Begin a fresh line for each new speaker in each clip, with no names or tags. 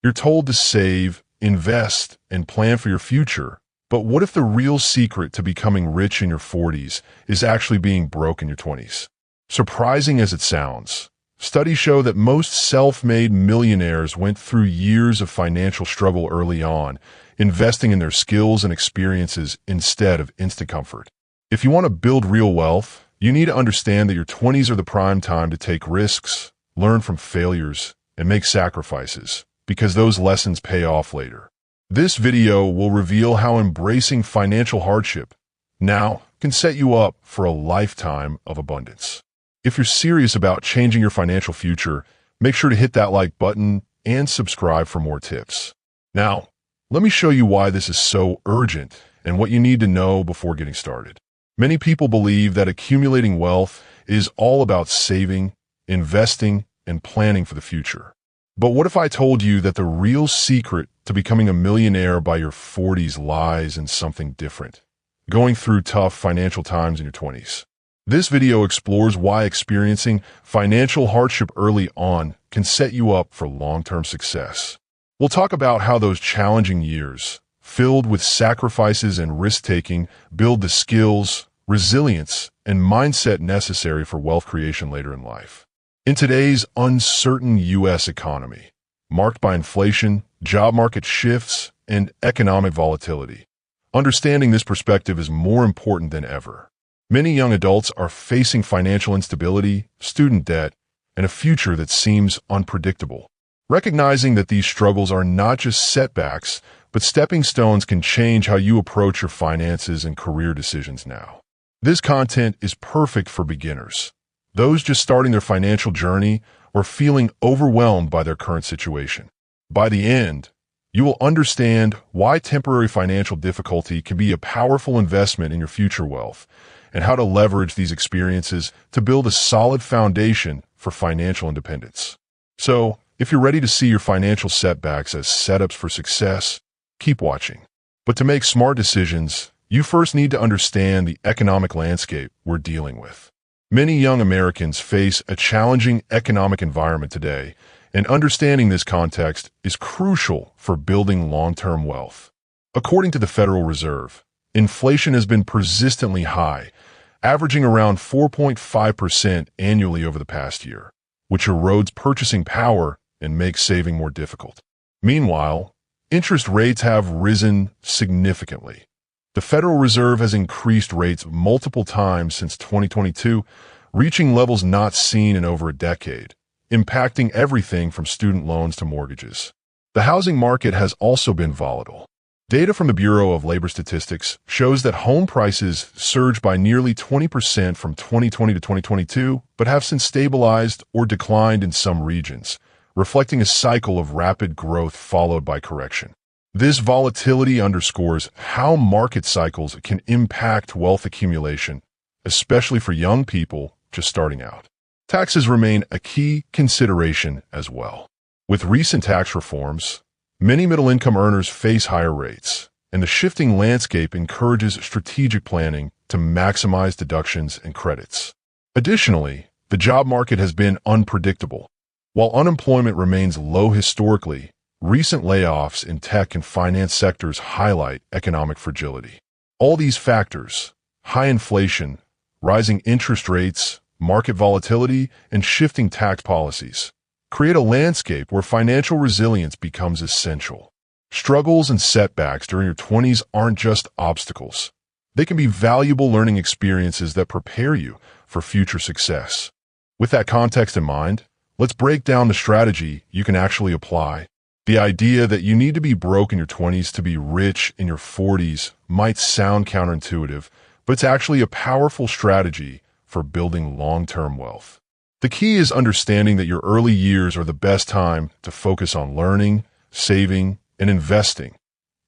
You're told to save, invest, and plan for your future. But what if the real secret to becoming rich in your 40s is actually being broke in your 20s? Surprising as it sounds, studies show that most self-made millionaires went through years of financial struggle early on, investing in their skills and experiences instead of instant comfort. If you want to build real wealth, you need to understand that your 20s are the prime time to take risks, learn from failures, and make sacrifices, because those lessons pay off later. This video will reveal how embracing financial hardship now can set you up for a lifetime of abundance. If you're serious about changing your financial future, make sure to hit that like button and subscribe for more tips. Now, let me show you why this is so urgent and what you need to know before getting started. Many people believe that accumulating wealth is all about saving, investing, and planning for the future. But what if I told you that the real secret to becoming a millionaire by your 40s lies in something different? Going through tough financial times in your 20s. This video explores why experiencing financial hardship early on can set you up for long-term success. We'll talk about how those challenging years, filled with sacrifices and risk-taking, build the skills, resilience, and mindset necessary for wealth creation later in life. In today's uncertain U.S. economy, marked by inflation, job market shifts, and economic volatility, understanding this perspective is more important than ever. Many young adults are facing financial instability, student debt, and a future that seems unpredictable. Recognizing that these struggles are not just setbacks, but stepping stones can change how you approach your finances and career decisions now. This content is perfect for beginners, those just starting their financial journey or feeling overwhelmed by their current situation. By the end, you will understand why temporary financial difficulty can be a powerful investment in your future wealth, and how to leverage these experiences to build a solid foundation for financial independence. So, if you're ready to see your financial setbacks as setups for success, keep watching. But to make smart decisions, you first need to understand the economic landscape we're dealing with. Many young Americans face a challenging economic environment today, and understanding this context is crucial for building long-term wealth. According to the Federal Reserve, inflation has been persistently high, averaging around 4.5% annually over the past year, which erodes purchasing power and makes saving more difficult. Meanwhile, interest rates have risen significantly. The Federal Reserve has increased rates multiple times since 2022, reaching levels not seen in over a decade, impacting everything from student loans to mortgages. The housing market has also been volatile. Data from the Bureau of Labor Statistics shows that home prices surged by nearly 20% from 2020 to 2022, but have since stabilized or declined in some regions, reflecting a cycle of rapid growth followed by correction. This volatility underscores how market cycles can impact wealth accumulation, especially for young people just starting out. Taxes remain a key consideration as well. With recent tax reforms, many middle-income earners face higher rates, and the shifting landscape encourages strategic planning to maximize deductions and credits. Additionally, the job market has been unpredictable. While unemployment remains low historically, recent layoffs in tech and finance sectors highlight economic fragility. All these factors, high inflation, rising interest rates, market volatility, and shifting tax policies, create a landscape where financial resilience becomes essential. Struggles and setbacks during your 20s aren't just obstacles. They can be valuable learning experiences that prepare you for future success. With that context in mind, let's break down the strategy you can actually apply. The idea that you need to be broke in your 20s to be rich in your 40s might sound counterintuitive, but it's actually a powerful strategy for building long-term wealth. The key is understanding that your early years are the best time to focus on learning, saving, and investing,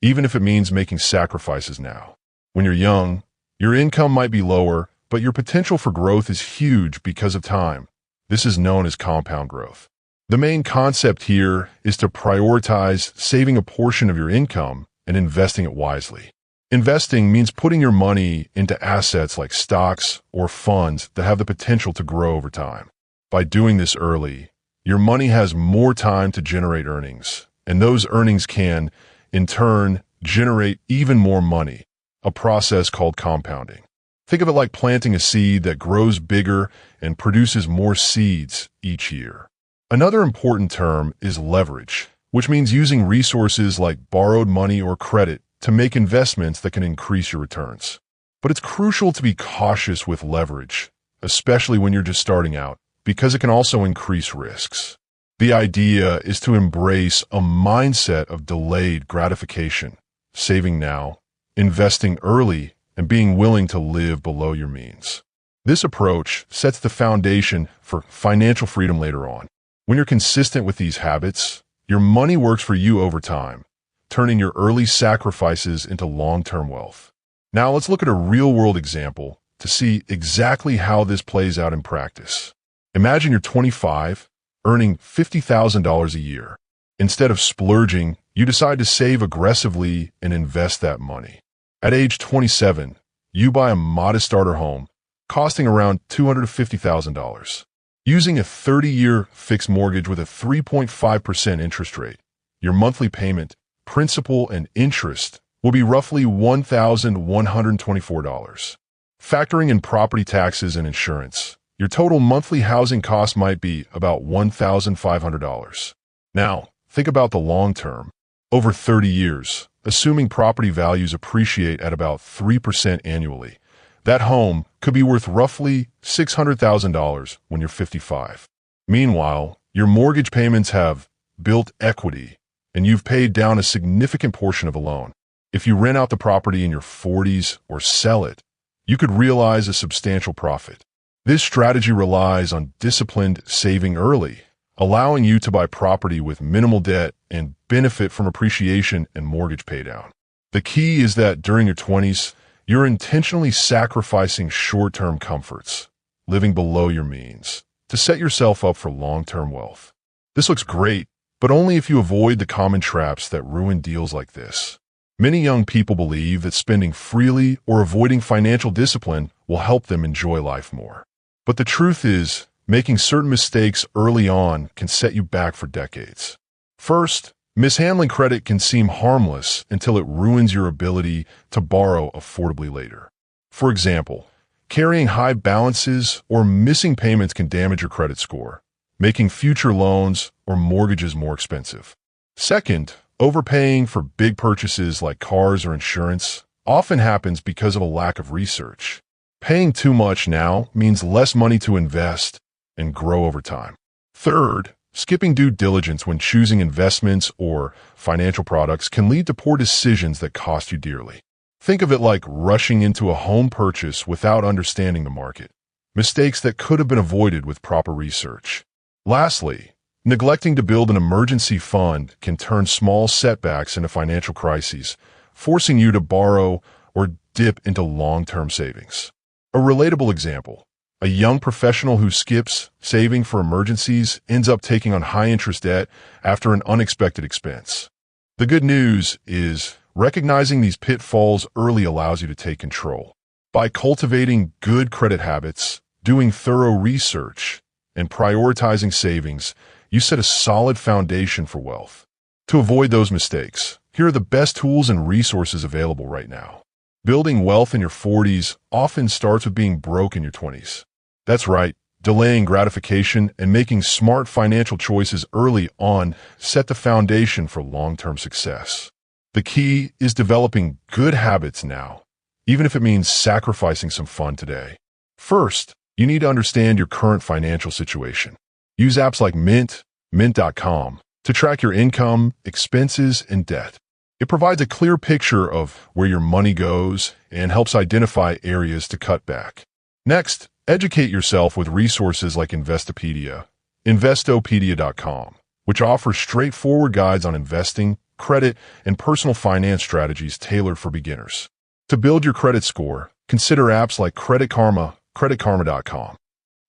even if it means making sacrifices now. When you're young, your income might be lower, but your potential for growth is huge because of time. This is known as compound growth. The main concept here is to prioritize saving a portion of your income and investing it wisely. Investing means putting your money into assets like stocks or funds that have the potential to grow over time. By doing this early, your money has more time to generate earnings, and those earnings can, in turn, generate even more money, a process called compounding. Think of it like planting a seed that grows bigger and produces more seeds each year. Another important term is leverage, which means using resources like borrowed money or credit to make investments that can increase your returns. But it's crucial to be cautious with leverage, especially when you're just starting out, because it can also increase risks. The idea is to embrace a mindset of delayed gratification, saving now, investing early, and being willing to live below your means. This approach sets the foundation for financial freedom later on. When you're consistent with these habits, your money works for you over time, turning your early sacrifices into long-term wealth. Now let's look at a real-world example to see exactly how this plays out in practice. Imagine you're 25, earning $50,000 a year. Instead of splurging, you decide to save aggressively and invest that money. At age 27, you buy a modest starter home, costing around $250,000. Using a 30-year fixed mortgage with a 3.5% interest rate, your monthly payment, principal, and interest will be roughly $1,124. Factoring in property taxes and insurance, your total monthly housing cost might be about $1,500. Now, think about the long term. Over 30 years, assuming property values appreciate at about 3% annually, that home could be worth roughly $600,000 when you're 55. Meanwhile, your mortgage payments have built equity, and you've paid down a significant portion of a loan. If you rent out the property in your 40s or sell it, you could realize a substantial profit. This strategy relies on disciplined saving early, allowing you to buy property with minimal debt and benefit from appreciation and mortgage paydown. The key is that during your 20s, you're intentionally sacrificing short-term comforts, living below your means, to set yourself up for long-term wealth. This looks great, but only if you avoid the common traps that ruin deals like this. Many young people believe that spending freely or avoiding financial discipline will help them enjoy life more. But the truth is, making certain mistakes early on can set you back for decades. First, mishandling credit can seem harmless until it ruins your ability to borrow affordably later. For example, carrying high balances or missing payments can damage your credit score, making future loans or mortgages more expensive. Second, overpaying for big purchases like cars or insurance often happens because of a lack of research. Paying too much now means less money to invest and grow over time. Third, skipping due diligence when choosing investments or financial products can lead to poor decisions that cost you dearly. Think of it like rushing into a home purchase without understanding the market, mistakes that could have been avoided with proper research. Lastly, neglecting to build an emergency fund can turn small setbacks into financial crises, forcing you to borrow or dip into long-term savings. A relatable example. A young professional who skips saving for emergencies ends up taking on high-interest debt after an unexpected expense. The good news is, recognizing these pitfalls early allows you to take control. By cultivating good credit habits, doing thorough research, and prioritizing savings, you set a solid foundation for wealth. To avoid those mistakes, here are the best tools and resources available right now. Building wealth in your 40s often starts with being broke in your 20s. That's right, delaying gratification and making smart financial choices early on set the foundation for long-term success. The key is developing good habits now, even if it means sacrificing some fun today. First, you need to understand your current financial situation. Use apps like Mint, Mint.com, to track your income, expenses, and debt. It provides a clear picture of where your money goes and helps identify areas to cut back. Next, educate yourself with resources like Investopedia, Investopedia.com, which offers straightforward guides on investing, credit, and personal finance strategies tailored for beginners. To build your credit score, consider apps like Credit Karma, CreditKarma.com.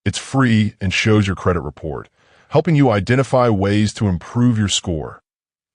It's free and shows your credit report, helping you identify ways to improve your score,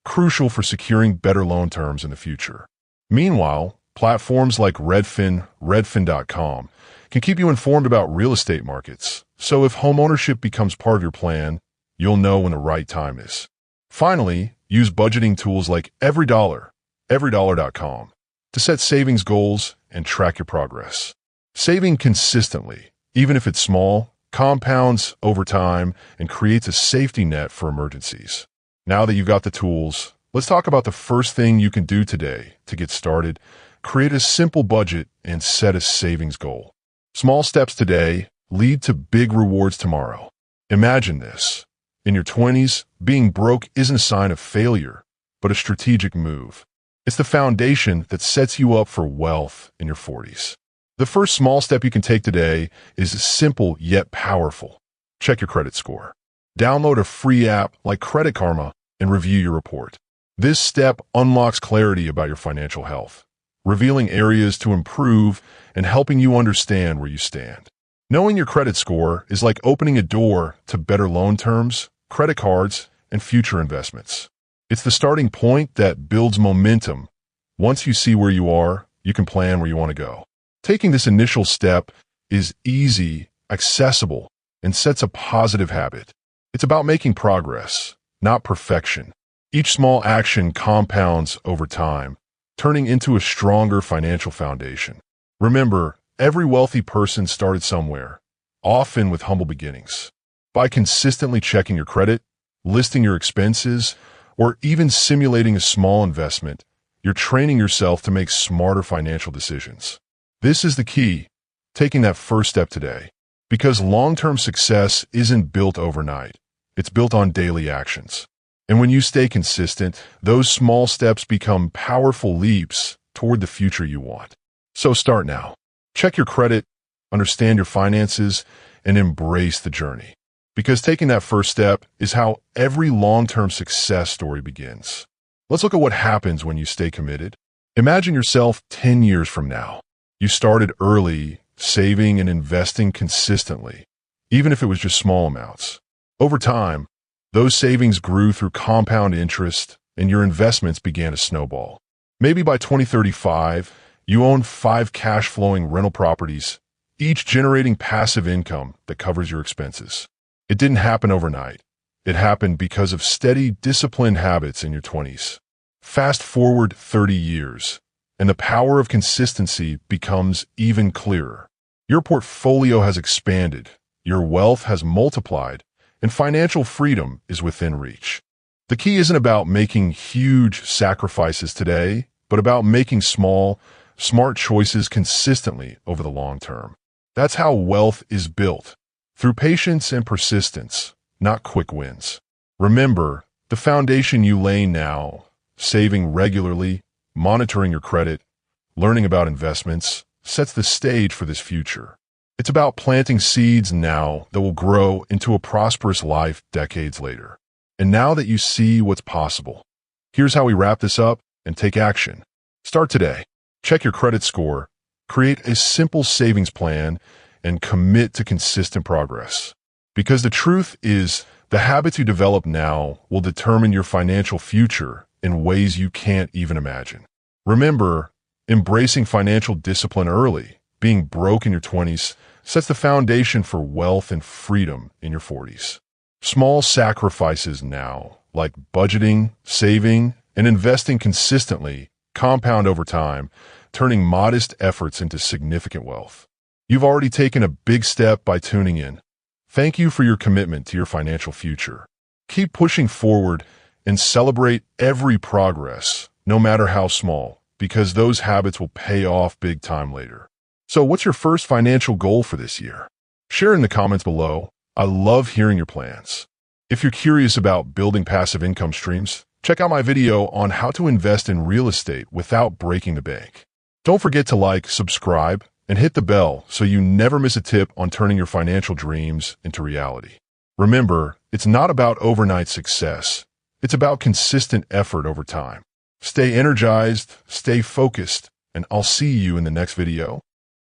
crucial for securing better loan terms in the future. Meanwhile, platforms like Redfin, Redfin.com, can keep you informed about real estate markets, so if homeownership becomes part of your plan, you'll know when the right time is. Finally, use budgeting tools like everydollar.com to set savings goals and track your progress. Saving consistently, even if it's small, compounds over time and creates a safety net for emergencies. Now that you've got the tools, let's talk about the first thing you can do today to get started. Create a simple budget and set a savings goal. Small steps today lead to big rewards tomorrow. Imagine this. In your 20s, being broke isn't a sign of failure, but a strategic move. It's the foundation that sets you up for wealth in your 40s. The first small step you can take today is simple yet powerful. Check your credit score. Download a free app like Credit Karma and review your report. This step unlocks clarity about your financial health, revealing areas to improve and helping you understand where you stand. Knowing your credit score is like opening a door to better loan terms, credit cards, and future investments. It's the starting point that builds momentum. Once you see where you are, you can plan where you want to go. Taking this initial step is easy, accessible, and sets a positive habit. It's about making progress, not perfection. Each small action compounds over time, turning into a stronger financial foundation. Remember, every wealthy person started somewhere, often with humble beginnings. By consistently checking your credit, listing your expenses, or even simulating a small investment, you're training yourself to make smarter financial decisions. This is the key, taking that first step today, because long-term success isn't built overnight. It's built on daily actions. And when you stay consistent, those small steps become powerful leaps toward the future you want. So start now. Check your credit, understand your finances, and embrace the journey. Because taking that first step is how every long-term success story begins. Let's look at what happens when you stay committed. Imagine yourself 10 years from now. You started early, saving and investing consistently, even if it was just small amounts. Over time, those savings grew through compound interest, and your investments began to snowball. Maybe by 2035, you own 5 cash-flowing rental properties, each generating passive income that covers your expenses. It didn't happen overnight. It happened because of steady, disciplined habits in your 20s. Fast forward 30 years, and the power of consistency becomes even clearer. Your portfolio has expanded, your wealth has multiplied, and financial freedom is within reach. The key isn't about making huge sacrifices today, but about making small, smart choices consistently over the long term. That's how wealth is built, through patience and persistence, not quick wins. Remember, the foundation you lay now, saving regularly, monitoring your credit, learning about investments, sets the stage for this future. It's about planting seeds now that will grow into a prosperous life decades later. And now that you see what's possible, here's how we wrap this up and take action. Start today. Check your credit score, create a simple savings plan, and commit to consistent progress. Because the truth is, the habits you develop now will determine your financial future in ways you can't even imagine. Remember, embracing financial discipline early, being broke in your 20s, sets the foundation for wealth and freedom in your 40s. Small sacrifices now, like budgeting, saving, and investing consistently, compound over time, turning modest efforts into significant wealth. You've already taken a big step by tuning in. Thank you for your commitment to your financial future. Keep pushing forward and celebrate every progress, no matter how small, because those habits will pay off big time later. So what's your first financial goal for this year? Share in the comments below. I love hearing your plans. If you're curious about building passive income streams, check out my video on how to invest in real estate without breaking the bank. Don't forget to like, subscribe, and hit the bell so you never miss a tip on turning your financial dreams into reality. Remember, it's not about overnight success. It's about consistent effort over time. Stay energized, stay focused, and I'll see you in the next video.